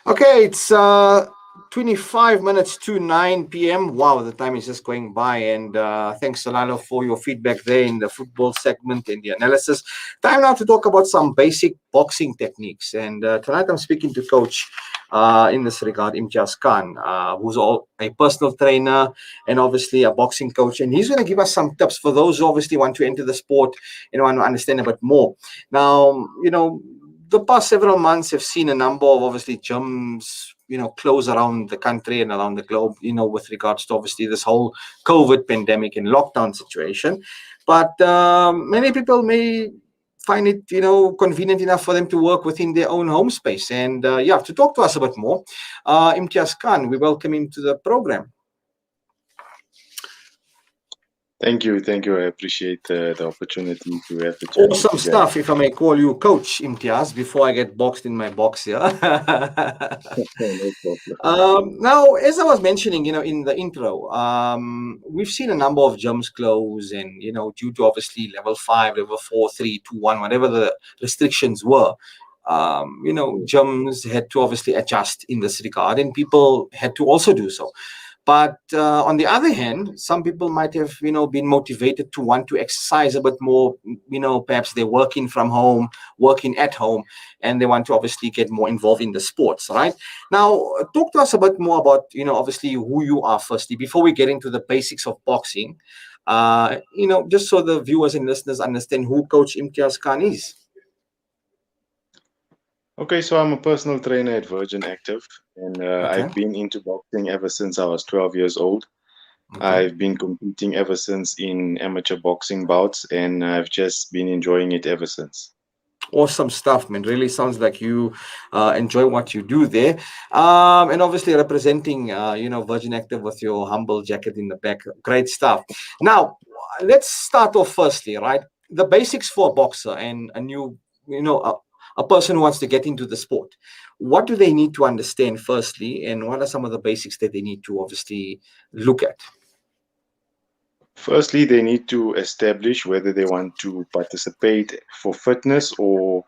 Okay, it's 25 minutes to 9 p.m. Wow, the time is just going by. And thanks, Salalo, for your feedback there in the football segment and the analysis. Time now to talk about some basic boxing techniques. And tonight I'm speaking to Coach in this regard, Imtiaz Khan, who's a personal trainer and obviously a boxing coach. And he's going to give us some tips for those who obviously want to enter the sport and want to understand a bit more. Now, the past several months have seen a number of obviously gyms close around the country and around the globe, with regards to obviously this whole COVID pandemic and lockdown situation. But many people may find it convenient enough for them to work within their own home space. And yeah, to talk to us a bit more, Imtiaz Khan, we welcome him to the program. Thank you. I appreciate the opportunity to have the chat with Awesome you guys. stuff, if I may call you Coach Imtiaz before I get boxed in my box here. No problem. Now, as I was mentioning, in the intro, we've seen a number of gyms close, and due to obviously level 5, level 4, 3, 2, 1, whatever the restrictions were, gyms had to obviously adjust in this regard, and people had to also do so. But on the other hand, some people might have, been motivated to want to exercise a bit more. Perhaps they're working from home, working at home, and they want to obviously get more involved in the sports, right? Now, talk to us a bit more about, obviously who you are firstly, before we get into the basics of boxing, just so the viewers and listeners understand who Coach Imtiaz Khan is. Okay, so I'm a personal trainer at Virgin Active, and Okay. I've been into boxing ever since I was 12 years old. Okay. I've been competing ever since in amateur boxing bouts, and I've just been enjoying it ever since. Awesome stuff, man. Really sounds like you enjoy what you do there. And obviously representing, Virgin Active with your humble jacket in the back. Great stuff. Now, let's start off firstly, right? The basics for a boxer and a new, a person who wants to get into the sport. What do they need to understand firstly? And what are some of the basics that they need to obviously look at? Firstly, they need to establish whether they want to participate for fitness or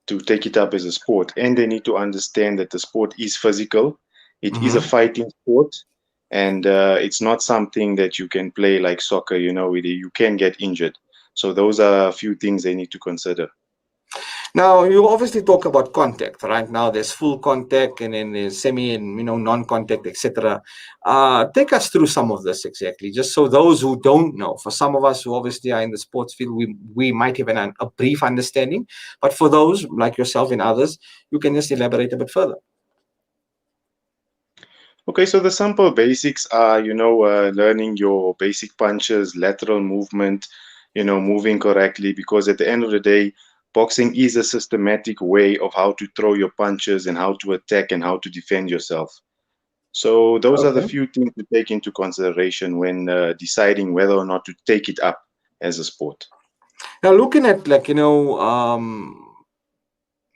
to take it up as a sport. And they need to understand that the sport is physical, it is a Mm-hmm. fighting sport, and it's not something that you can play like soccer, you can get injured. So, those are a few things they need to consider. Now, you obviously talk about contact, right? Now, there's full contact and then there's semi and, non-contact, etc. Take us through some of this exactly, just so those who don't know. For some of us who obviously are in the sports field, we might have a brief understanding, but for those like yourself and others, you can just elaborate a bit further. Okay, so the simple basics are, learning your basic punches, lateral movement, moving correctly, because at the end of the day, boxing is a systematic way of how to throw your punches and how to attack and how to defend yourself. So those are the Okay. few things to take into consideration when deciding whether or not to take it up as a sport. Now, looking at like,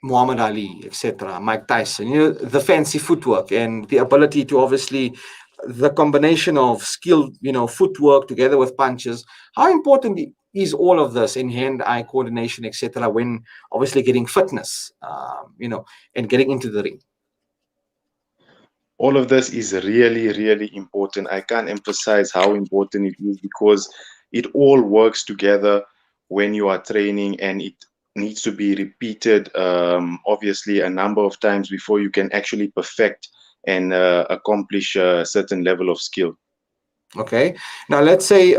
Muhammad Ali, etc., Mike Tyson, the fancy footwork and the ability to obviously the combination of skilled, footwork together with punches. How important is all of this in hand-eye coordination, etc., when obviously getting fitness, and getting into the ring? All of this is really, really important. I can't emphasize how important it is because it all works together when you are training, and it needs to be repeated, obviously, a number of times before you can actually perfect and accomplish a certain level of skill. Okay. Now let's say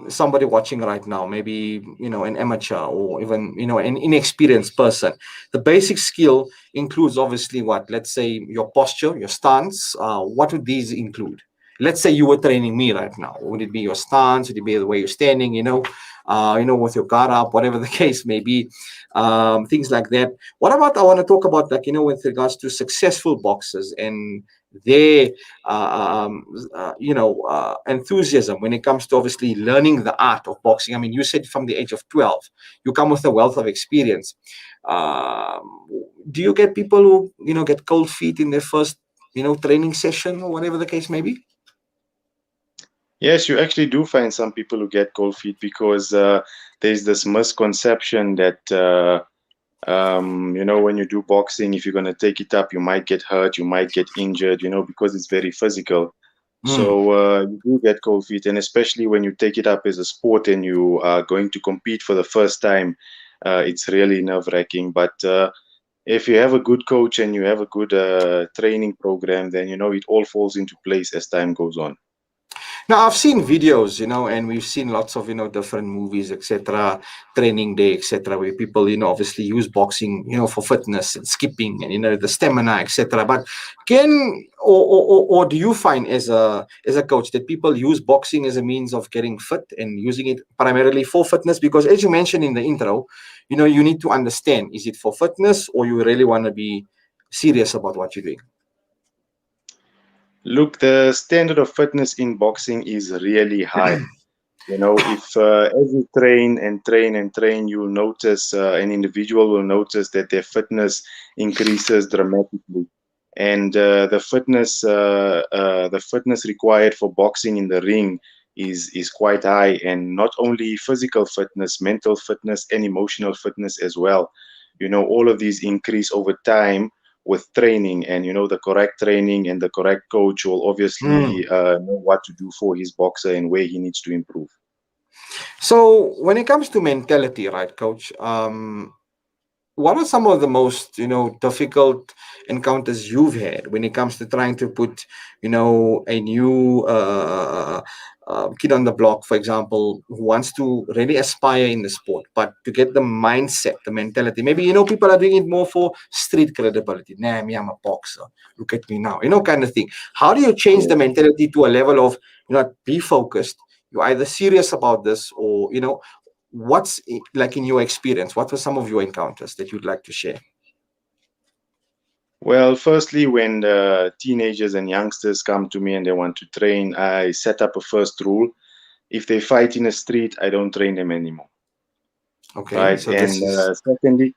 somebody watching right now, maybe an amateur or even an inexperienced person. The basic skill includes obviously what? Let's say your posture, your stance. What would these include? Let's say you were training me right now. Would it be your stance? Would it be the way you're standing? With your guard up, whatever the case may be, things like that. What about I want to talk about like with regards to successful boxers and their enthusiasm when it comes to obviously learning the art of boxing. I mean, you said from the age of 12, you come with a wealth of experience. Do you get people who, get cold feet in their first, training session or whatever the case may be? Yes, you actually do find some people who get cold feet because there's this misconception that When you do boxing, if you're going to take it up, you might get hurt, you might get injured, because it's very physical. Mm. So you do get cold feet, and especially when you take it up as a sport and you are going to compete for the first time, it's really nerve-wracking. But if you have a good coach and you have a good training program, then it all falls into place as time goes on. Now I've seen videos, and we've seen lots of different movies, etc., training day, etc., where people, obviously use boxing, for fitness and skipping and the stamina, etc. But or do you find as a coach that people use boxing as a means of getting fit and using it primarily for fitness? Because as you mentioned in the intro, you need to understand, is it for fitness or you really want to be serious about what you're doing? Look, the standard of fitness in boxing is really high. If as you train and train and train, you'll notice an individual will notice that their fitness increases dramatically, and the fitness required for boxing in the ring is quite high, and not only physical fitness, mental fitness, and emotional fitness as well. All of these increase over time with training, and the correct training and the correct coach will Hmm. obviously know what to do for his boxer and where he needs to improve. So when it comes to mentality, right, coach? What are some of the most difficult encounters you've had when it comes to trying to put a new kid on the block, for example, who wants to really aspire in the sport, but to get the mindset, the mentality? Maybe people are doing it more for street credibility. Nah, me, I'm a boxer, look at me now, kind of thing. How do you change the mentality to a level of be focused, you're either serious about this, or like in your experience, what were some of your encounters that you'd like to share? Well, firstly, when teenagers and youngsters come to me and they want to train, I set up a first rule. If they fight in the street, I don't train them anymore, Okay, right? so And this is secondly,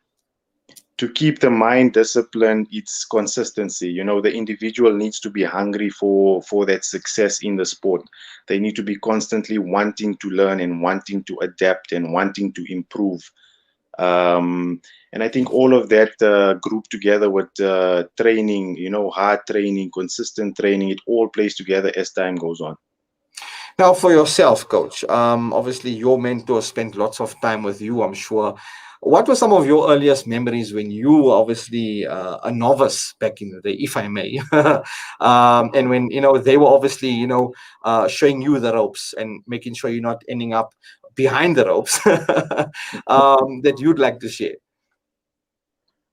to keep the mind disciplined, it's consistency. The individual needs to be hungry for that success in the sport. They need to be constantly wanting to learn and wanting to adapt and wanting to improve. Um, and I think all of that grouped together with training, hard training, consistent training, it all plays together as time goes on. now for yourself, coach. Obviously your mentor spent lots of time with you, I'm sure. What were some of your earliest memories when you were obviously a novice back in the day, if I may? And when they were obviously showing you the ropes and making sure you're not ending up behind the ropes, that you'd like to share?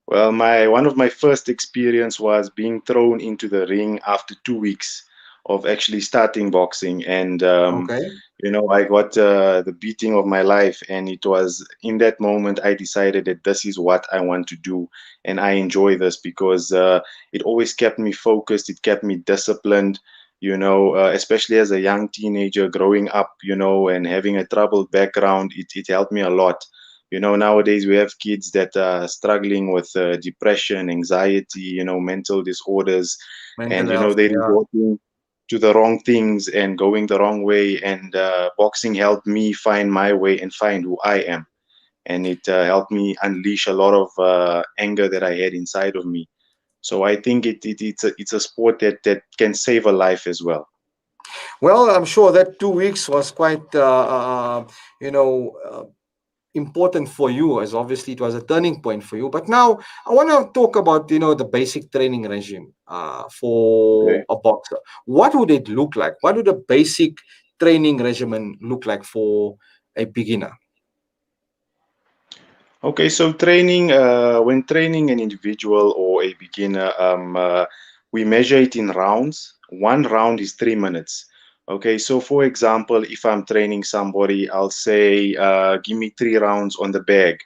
Well, my one of my first experience was being thrown into the ring after 2 weeks of actually starting boxing, and Okay. I got the beating of my life, and it was in that moment I decided that this is what I want to do, and I enjoy this because it always kept me focused, it kept me disciplined. Especially as a young teenager growing up, and having a troubled background, it helped me a lot. Nowadays we have kids that are struggling with depression, anxiety, mental disorders, Mental and health, they're yeah. resorting to the wrong things and going the wrong way. And boxing helped me find my way and find who I am, and it helped me unleash a lot of anger that I had inside of me. So I think it's a sport that can save a life as well. Well, I'm sure that 2 weeks was quite, you know, uh, important for you, as obviously it was a turning point for you. But now I want to talk about, the basic training regime for Okay. a boxer. What would it look like? What would a basic training regimen look like for a beginner? Okay, so when training an individual or a beginner, we measure it in rounds. One round is 3 minutes. Okay, so for example, if I'm training somebody, I'll say, give me 3 rounds on the bag,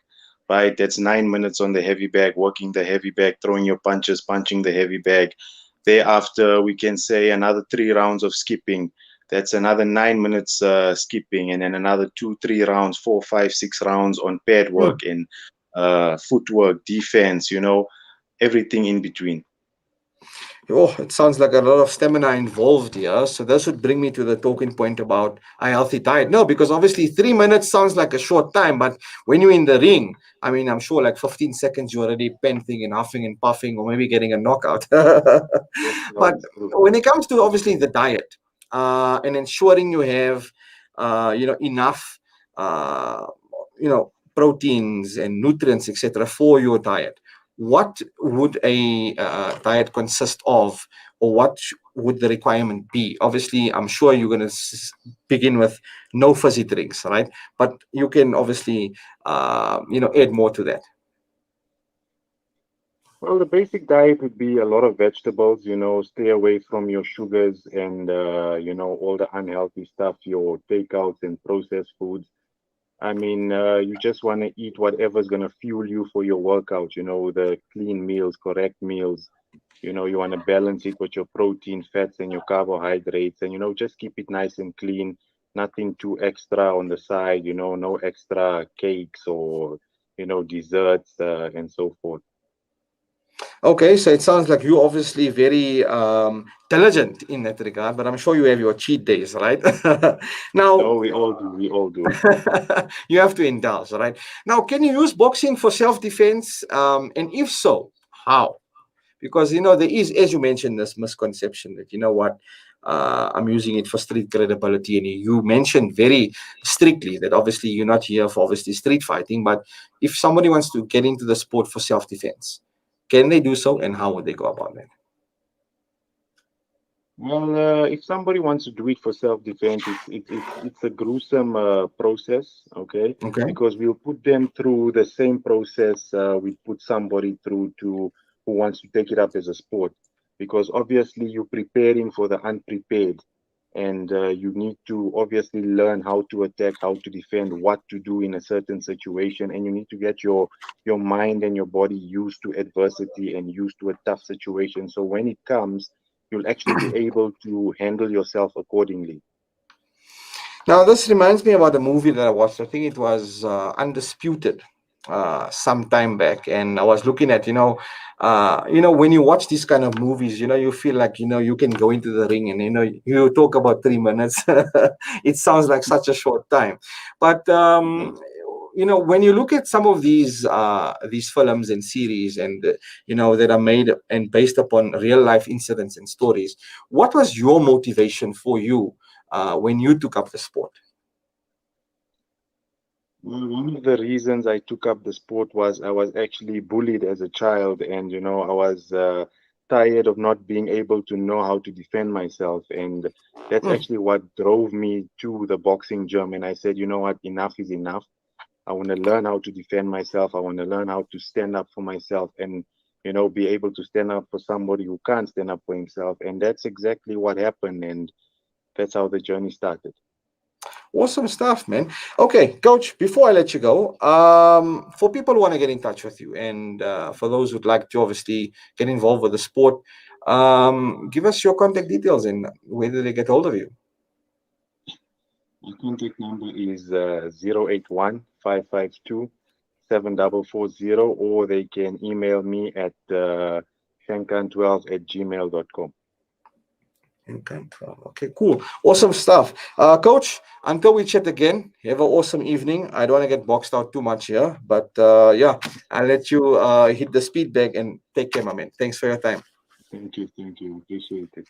right? That's 9 minutes on the heavy bag, working the heavy bag, throwing your punches, punching the heavy bag. Thereafter, we can say another 3 rounds of skipping. That's another 9 minutes skipping, and then another 2, 3 rounds, 4, 5, 6 rounds on pad Hmm. work and footwork, defense, everything in between. Oh, it sounds like a lot of stamina involved here. So this would bring me to the talking point about a healthy diet. No, because obviously 3 minutes sounds like a short time, but when you're in the ring, I mean, I'm sure like 15 seconds you're already panting and huffing and puffing, or maybe getting a knockout. Yes, that But is true. when it comes to obviously the diet and ensuring you have, enough, uh, proteins and nutrients, etc., for your diet, what would a diet consist of, or what would the requirement be? Obviously, I'm sure you're going to begin with no fizzy drinks, right? But you can obviously, add more to that. Well, the basic diet would be a lot of vegetables, stay away from your sugars and, all the unhealthy stuff, your takeouts and processed foods. I mean, you just want to eat whatever's going to fuel you for your workout, the clean meals, correct meals. You want to balance it with your protein, fats, and your carbohydrates, and, just keep it nice and clean. Nothing too extra on the side, no extra cakes or, desserts, and so forth. Okay, so it sounds like you're obviously very diligent in that regard, but I'm sure you have your cheat days, right? Now, No, we all do. We all do. you have to indulge, right? Now, can you use boxing for self-defense? And if so, how? Because there is, as you mentioned, this misconception that what, I'm using it for street credibility, and you mentioned very strictly that obviously you're not here for obviously street fighting, but if somebody wants to get into the sport for self-defense, can they do so, and how would they go about that? Well, if somebody wants to do it for self-defense, it's a gruesome process, okay? Okay. Because we'll put them through the same process we put somebody through to who wants to take it up as a sport. Because obviously you're preparing for the unprepared, and you need to obviously learn how to attack, how to defend, what to do in a certain situation, and you need to get your mind and your body used to adversity and used to a tough situation. So when it comes you'll actually be able to handle yourself accordingly. Now, this reminds me about a movie that I watched. I think it was Undisputed some time back, and I was looking at, when you watch these kind of movies, you feel like, you can go into the ring, and you talk about 3 minutes. It sounds like such a short time, but Yes. when you look at some of these films and series, and that are made and based upon real life incidents and stories, what was your motivation for you when you took up the sport? Well, one of the reasons I took up the sport was I was actually bullied as a child, and I was tired of not being able to know how to defend myself, and that's Hmm. actually what drove me to the boxing gym. And I said, you know what, enough is enough. I want to learn how to defend myself. I want to learn how to stand up for myself, and be able to stand up for somebody who can't stand up for himself. And that's exactly what happened, and that's how the journey started. Awesome stuff, man. Okay, coach, before I let you go, for people who want to get in touch with you, and for those who'd like to obviously get involved with the sport, give us your contact details and where do they get hold of you? My contact number is 081 or they can email me at shankan12 at gmail.com. Okay, okay, cool. Awesome stuff. Coach, until we chat again, have an awesome evening. I don't want to get boxed out too much here, but yeah, I'll let you hit the speed bag and take care, my man. Thanks for your time. Thank you. Thank you. Appreciate it.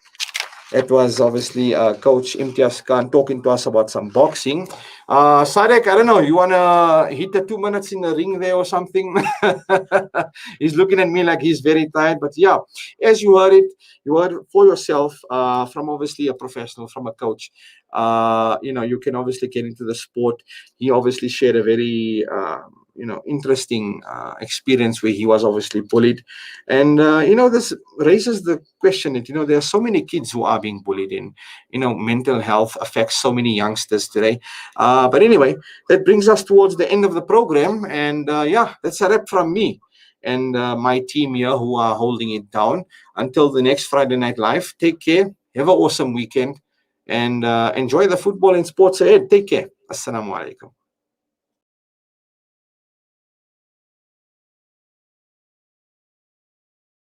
It was obviously Coach Imtiaz Khan talking to us about some boxing. Sadek, I don't know, you want to hit the 2 minutes in the ring there or something? He's looking at me like he's very tired. But yeah, as you heard it, you heard for yourself from obviously a professional, from a coach. You can obviously get into the sport. He obviously shared a very, interesting experience where he was obviously bullied. And, this raises the question that, there are so many kids who are being bullied, and, mental health affects so many youngsters today. But anyway, that brings us towards the end of the program. And yeah, that's a wrap from me and my team here who are holding it down. Until the next Friday Night Live, take care. Have an awesome weekend and enjoy the football and sports ahead. Take care. Assalamu alaikum.